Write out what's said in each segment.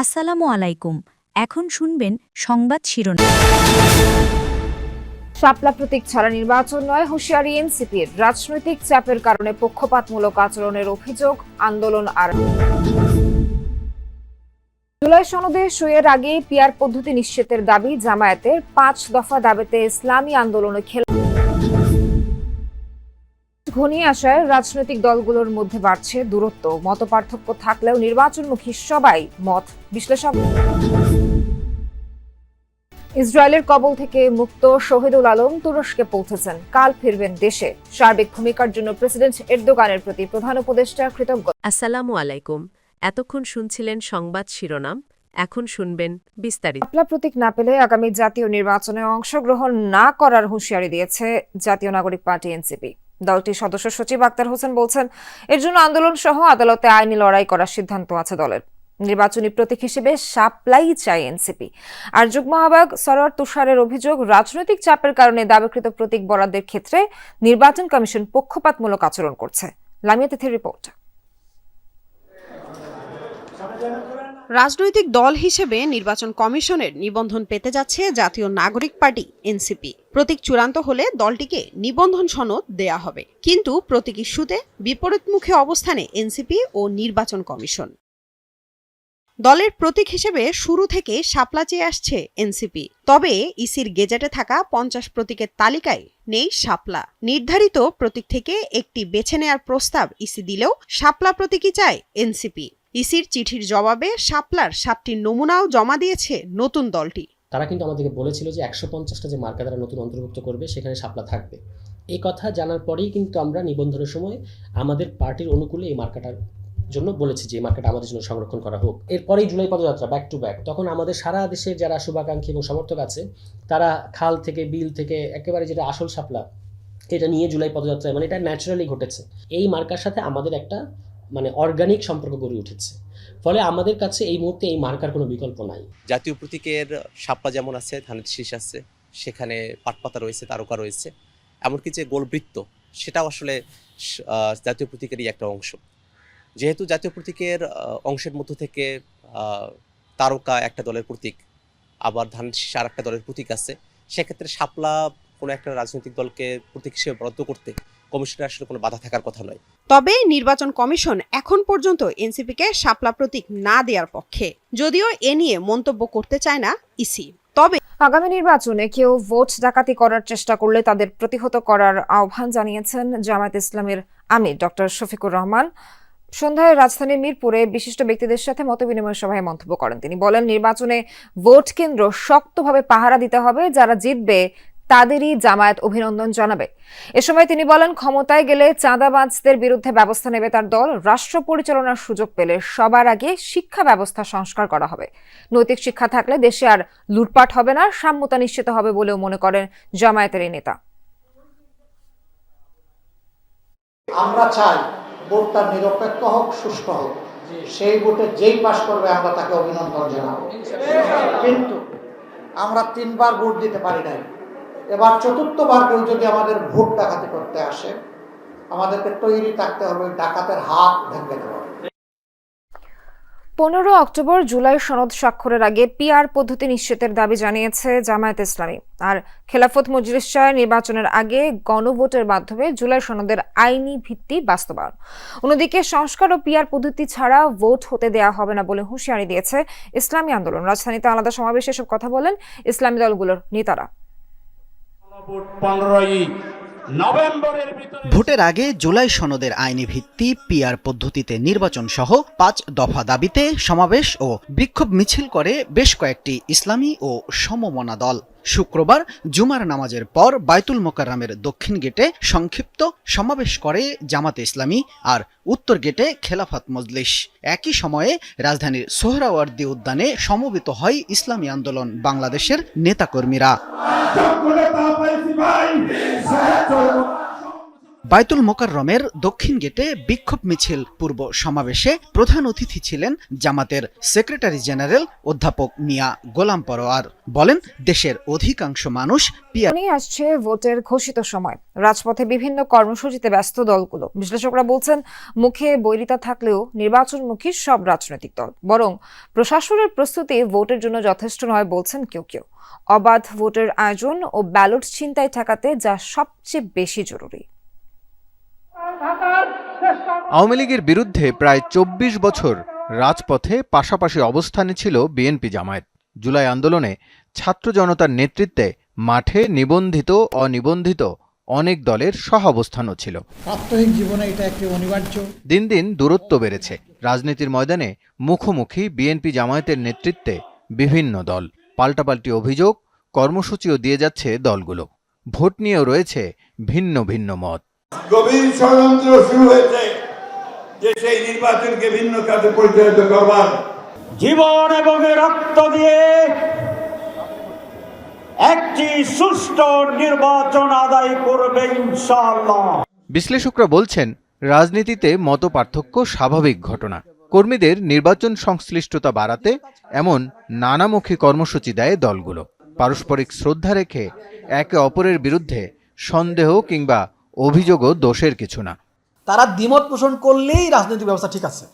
আসসালামু আলাইকুম। এখন শুনবেন সংবাদ শিরোনাম। শাপলা প্রতীক ছাড়া নির্বাচন নয়, হুঁশিয়ারি এনসিপির। রাজনৈতিক চাপের কারণে পক্ষপাতমূলক আচরণের অভিযোগ, আন্দোলন আর জুলাই সনদে সইয়ের আগে পিআর পদ্ধতি নিশ্চিতের দাবি জামায়াতের। 5 দফা দাবিতে ইসলামী আন্দোলনে ঘনিয়ে আসায় রাজনৈতিক দলগুলোর মধ্যে বাড়ছে দূরত্ব। মতপার্থক্য থাকলেও নির্বাচনমুখী সবাই মত বিশ্লেষক। ইসরায়েলের কবল থেকে মুক্ত শহীদুল আলম তুরস্কে পৌঁছেছেন, কাল ফিরবেন দেশে। সার্বিক ভূমিকার জন্য প্রেসিডেন্ট এরদোগানের প্রতি প্রধান উপদেষ্টা কৃতজ্ঞ। আসসালামু আলাইকুম। এতক্ষণ শুনছিলেন সংবাদ শিরোনাম, এখন শুনবেন বিস্তারিত। শাপলা প্রতীক না পেলে আগামী জাতীয় নির্বাচনে অংশগ্রহণ না করার হুঁশিয়ারি দিয়েছে জাতীয় নাগরিক পার্টি এনসিপি। দলটির সদস্য সচিব আক্তার হোসেন বলছেন, এর জন্য আন্দোলন সহ আদালতে আইনি লড়াই করার সিদ্ধান্ত আছে দলের। নির্বাচনী প্রতীক হিসেবে শাপলাই চায় এনসিপি। আর যুগ্ম আহ্বায়ক সরোয়ার তুষারের অভিযোগ, রাজনৈতিক চাপের কারণে দাবিকৃত প্রতীক বরাদ্দের ক্ষেত্রে নির্বাচন কমিশন পক্ষপাতমূলক আচরণ করছে। লামিয়া তিথির রিপোর্ট। রাজনৈতিক দল হিসেবে নির্বাচন কমিশনের নিবন্ধন পেতে যাচ্ছে জাতীয় নাগরিক পার্টি এনসিপি। প্রতীক চূড়ান্ত হলে দলটিকে নিবন্ধন সনদ দেয়া হবে, কিন্তু প্রতীক ইস্যুতে বিপরীতমুখী অবস্থানে এনসিপি ও নির্বাচন কমিশন। দলের প্রতীক হিসেবে শুরু থেকে শাপলা চেয়ে আসছে এনসিপি, তবে ইসির গেজেটে থাকা 50 প্রতীকের তালিকায় নেই শাপলা। নির্ধারিত প্রতীক থেকে একটি বেছে নেয়ার প্রস্তাব ইসি দিলেও শাপলা প্রতীকই চায় এনসিপি। ইসির চিঠির জবাবে শাপলার 7টি নমুনাও জমা দিয়েছে নতুন দলটি। তারা কিন্তু আমাদেরকে বলেছিল যে 150টা যে মার্কা তারা নতুন অন্তর্ভুক্ত করবে সেখানে শাপলা থাকবে। এই কথা জানার পরেই কিন্তু আমরা নিবন্ধনের সময় আমাদের পার্টির অনুকূলে এই মার্কাটার জন্য বলেছি যে এই মার্কাটা আমাদের জন্য সংরক্ষণ করা হোক। এরপরেই জুলাই পদযাত্রা ব্যাক টু ব্যাক, তখন আমাদের সারা দেশের যারা শুভাকাঙ্ক্ষী এবং সমর্থক আছে তারা খাল থেকে বিল থেকে একেবারে যেটা আসল শাপলা এটা নিয়ে জুলাই পদযাত্রায়, মানে এটা ন্যাচারালি ঘটেছে। এই মার্কার সাথে আমাদের একটা অর্গানিক সম্পর্ক গড়ে উঠেছে, ফলে আমাদের কাছে এই মুহূর্তে এই মার্কার কোনো বিকল্প নাই। জাতীয় প্রতীকের শাপলা যেমন আছে, ধানের শীষ আছে, সেখানে পাটপাতা রয়েছে, তারকা রয়েছে, এমনকি যে গোলবৃত্ত সেটাও আসলে জাতীয় প্রতীকেরই একটা অংশ। যেহেতু জাতীয় প্রতীকের অংশের মধ্য থেকে তারকা একটা দলের প্রতীক, আবার ধানের শীষ আর একটা দলের প্রতীক আছে, সেক্ষেত্রে শাপলা কোনো একটা রাজনৈতিক দলকে প্রতীক হিসেবে বরাদ্দ করতে কমিশনের আসলে কোনো বাধা থাকার কথা নয়। তবে নির্বাচন কমিশন এখন পর্যন্ত এনসিপিকে শাপলা প্রতীক না দেওয়ার পক্ষে, যদিও এ নিয়ে মন্তব্য করতে চায় না ইসি। তবে আগামী নির্বাচনে কেউ ভোট ডাকাতি করার চেষ্টা করলে তাদের প্রতিহত করার আহ্বান জানিয়েছেন জামায়াত ইসলামের আমির ডক্টর শফিকুর রহমান। সন্ধ্যায় রাজধানীর মিরপুরে বিশিষ্ট ব্যক্তিদের সাথে মতবিনিময় সভায় মন্তব্য করেন তিনি। বলেন, নির্বাচনে ভোট কেন্দ্র শক্তভাবে পাহারা দিতে হবে, যারা জিতবে তাদেরই জামায়াত অভিনন্দন জানাবে। এ সময় তিনি বলেন, ক্ষমতায় গেলে চাঁদাবাজদের বিরুদ্ধে ব্যবস্থা নেবে তার দল। রাষ্ট্র পরিচালনার সুযোগ পেলে সবার আগে শিক্ষা ব্যবস্থা সংস্কার করা হবে। নৈতিক শিক্ষা থাকলে দেশে আর লুটপাট হবে না, সাম্যতা নিশ্চিত হবে বলেও মনে করেন জামায়াতের এই নেতা। আমরা চাই ভোটটা নিরপেক্ষ হোক, সুষ্ঠু হোক। সেই ভোটে যেই পাশ করবে আমরা তাকে অভিনন্দন জানাবো। কিন্তু আমরা 3বার ভোট দিতে পারি নাই, এবার 4র্থবার কেউ যদি আমাদের ভোট ডাকাতি করতে আসে, আমাদেরকে তৈরি থাকতে হবে ডাকাতের হাত ভেঙে দেওয়া। 15 অক্টোবর জুলাই সনদ স্বাক্ষরের আগে পিআর পদ্ধতি নিশ্চিতের দাবি জানিয়েছে জামায়াত ইসলামী। আর খেলাফত মজলিস চায় নির্বাচনের আগে গণভোটের মাধ্যমে জুলাই সনদের আইনি ভিত্তি বাস্তবায়ন। অন্যদিকে সংস্কার ও পিআর পদ্ধতি ছাড়া ভোট হতে দেয়া হবে না বলে হুঁশিয়ারি দিয়েছে ইসলামী আন্দোলন। রাজধানীতে আলাদা সমাবেশে এসব কথা বলেন ইসলামী দলগুলোর নেতারা। ভোটের আগে জুলাই সনদের আইনি ভিত্তি পিআর পদ্ধতিতে নির্বাচন সহ 5 দফা দাবিতে সমাবেশ ও বিক্ষোভ মিছিল করে বেশ কয়েকটি ইসলামী ও সমমনা দল। শুক্রবার জুমার নামাজের পর বায়তুল মোকাররমের দক্ষিণ গেটে সংক্ষিপ্ত সমাবেশ করে জামাতে ইসলামী, আর উত্তর গেটে খেলাফত মজলিস। একই সময়ে রাজধানীর সোহরাওয়ার্দী উদ্যানে সমবেত হয় ইসলামী আন্দোলন বাংলাদেশের নেতাকর্মীরা। বায়তুল মোকাররমের দক্ষিণ গেটে বিক্ষোভ মিছিল পূর্ব সমাবেশে প্রধান অতিথি ছিলেন জামাতের সেক্রেটারি জেনারেল অধ্যাপক মিয়া গোলাম পরোয়ার। বলেন, দেশের অধিকাংশ মানুষ নিয়ে আসছে ভোটের ঘোষিত সময়, রাজপথে বিভিন্ন কর্মসূচিতে ব্যস্ত দলগুলো। বিশ্লেষকরা বলছেন, মুখে বৈরিতা থাকলেও নির্বাচনমুখী সব রাজনৈতিক দল, বরং প্রশাসনের প্রস্তুতি ভোটের জন্য যথেষ্ট নয় বলছেন কেউ কেউ। অবাধ ভোটের আয়োজন ও ব্যালট ছিনতাই ঠেকাতে যা সবচেয়ে বেশি জরুরি। আওয়ামী লীগের বিরুদ্ধে প্রায় ২৪ বছর রাজপথে পাশাপাশি অবস্থানে ছিল বিএনপি জামায়াত। জুলাই আন্দোলনে ছাত্র জনতার নেতৃত্বে মাঠে নিবন্ধিত অনিবন্ধিত অনেক দলের সহাবস্থানও ছিল। প্রাত্যহিক জীবনে এটা একটি অনিবার্য। দিন দিন দূরত্ব বেড়েছে। রাজনীতির ময়দানে মুখোমুখি বিএনপি জামায়াতের নেতৃত্বে বিভিন্ন দল। পাল্টাপাল্টি অভিযোগ, কর্মসূচিও দিয়ে যাচ্ছে দলগুলো। ভোট নিয়েও রয়েছে ভিন্ন ভিন্ন মত। গভীর ষড়যন্ত্র শুরু হয়েছে যে সেই নির্বাচনকে ভিন্ন কাজে পরিচালিত করবার, জীবন এবং রক্ত দিয়ে একটি সুষ্ঠু নির্বাচন আদায় করবে ইনশাআল্লাহ। বিশ্লেষকরা বলছেন, রাজনীতিতে মতপার্থক্য স্বাভাবিক ঘটনা। কর্মীদের নির্বাচন সংশ্লিষ্টতা বাড়াতে এমন নানামুখী কর্মসূচি দেয় দলগুলো। পারস্পরিক শ্রদ্ধা রেখে একে অপরের বিরুদ্ধে সন্দেহ কিংবা অভিযোগও দোষের কিছু না। তারা দ্বিমত পোষণ করলেই রাজনৈতিক ব্যবস্থা ঠিক আছে।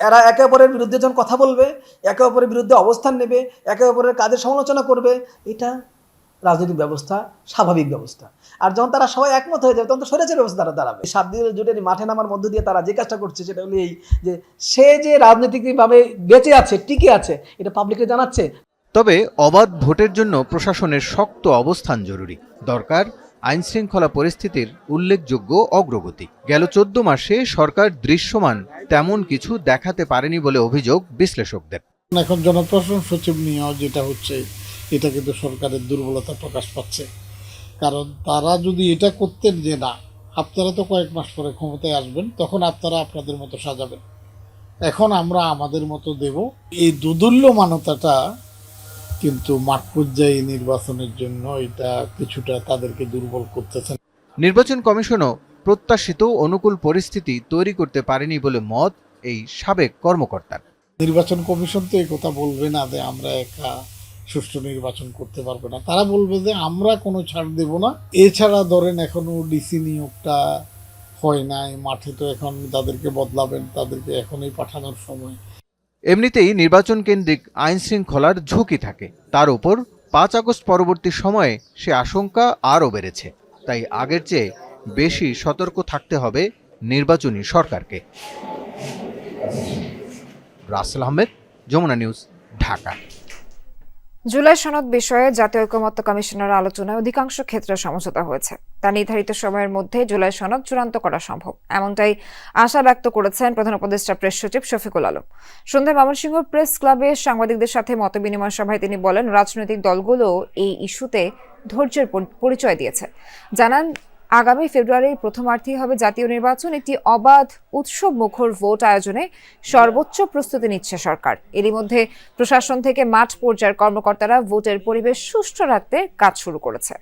এরা একে অপরের বিরুদ্ধে যখন কথা বলবে, একে অপরের বিরুদ্ধে অবস্থান নেবে, একে অপরের কাজের সমালোচনা করবে, এটা রাজনৈতিক ব্যবস্থা, স্বাভাবিক ব্যবস্থা। আর যখন তারা সবাই একমত হয়ে যাবে, তখন তো স্বৈরাচার ব্যবস্থা তারা দাঁড়াবে। 7 দিনের জোটের মাঠে নামার মধ্য দিয়ে তারা যে কাজটা করছে সেটা হলো এই যে সে যে রাজনৈতিকভাবে বেঁচে আছে, টিকে আছে, এটা পাবলিককে জানাচ্ছে। তবে অবাধ ভোটের জন্য প্রশাসনের শক্ত অবস্থান জরুরি। দরকার আইনশৃঙ্খলা পরিস্থিতির উল্লেখযোগ্য অগ্রগতি। গেল 14 মাসে সরকার দৃশ্যমান তেমন কিছু দেখাতে পারেনি বলে অভিযোগ বিশ্লেষকদের। এখন জনপ্রশাসন সচিব নিয়োগ যেটা হচ্ছে, এটা কিন্তু সরকারের দুর্বলতা প্রকাশ পাচ্ছে। কারণ তারা যদি এটা করতেন যে না, আপনারা তো কয়েক মাস পরে ক্ষমতায় আসবেন, তখন আপনারা আপনাদের মতো সাজাবেন, এখন আমরা আমাদের মতো দেব, এই দুদুল্যমানতাটা কিন্তু মাঠ পর্যায়ে নির্বাচনের জন্য এটা কিছুটা তাদেরকে দুর্বল করতেছে। নির্বাচন কমিশনও প্রত্যাশিত অনুকূল পরিস্থিতি তৈরি করতে পারেনি বলে মত এই সাবেক কর্মকর্তার। নির্বাচন কমিশন তো এই কথা বলবে না যে আমরা একা সুষ্ঠু নির্বাচন করতে পারবে না, তারা বলবে যে আমরা কোনো ছাড় দেব না। এছাড়া ধরেন এখনো ডিসি নিয়োগটা হয় নাই, মাঠে তো এখন তাদেরকে বদলাবেন, তাদেরকে এখনই পাঠানোর সময়। এমনিতেই নির্বাচন কেন্দ্রিক আইন শৃঙ্খলার ঝুঁকি থাকে, তার উপর 5 আগস্ট পরবর্তী সময়ে সে আশঙ্কা আরও বেড়েছে। তাই আগের চেয়ে বেশি সতর্ক থাকতে হবে নির্বাচনী সরকারকে। রাসেল আহমেদ, যমুনা নিউজ, ঢাকা। জুলাই সনদ বিষয়ে জাতীয় ঐকমত্য কমিশনের আলোচনায় অধিকাংশ ক্ষেত্রে সমঝোতা হয়েছে। তা নির্ধারিত সময়ের মধ্যে জুলাই সনদ চূড়ান্ত করা সম্ভব, এমনটাই আশা ব্যক্ত করেছেন প্রধান উপদেষ্টা প্রেস সচিব শফিকুল আলম। সন্ধ্যায় ময়মনসিংহ প্রেস ক্লাবে সাংবাদিকদের সাথে মতবিনিময় সভায় তিনি বলেন, রাজনৈতিক দলগুলো এই ইস্যুতে ধৈর্যের পরিচয় দিয়েছে। জানান, আগামী ফেব্রুয়ারির প্রথমার্ধেই হবে জাতীয় নির্বাচন। একটি অবাধ উৎসব মুখর ভোট আয়োজনে সর্বোচ্চ প্রস্তুতি নিচ্ছে সরকার। এরই মধ্যে প্রশাসন থেকে মাঠ পর্যায়ের কর্মকর্তারা ভোটের পরিবেশ সুষ্ঠু রাখতে কাজ শুরু করেছে।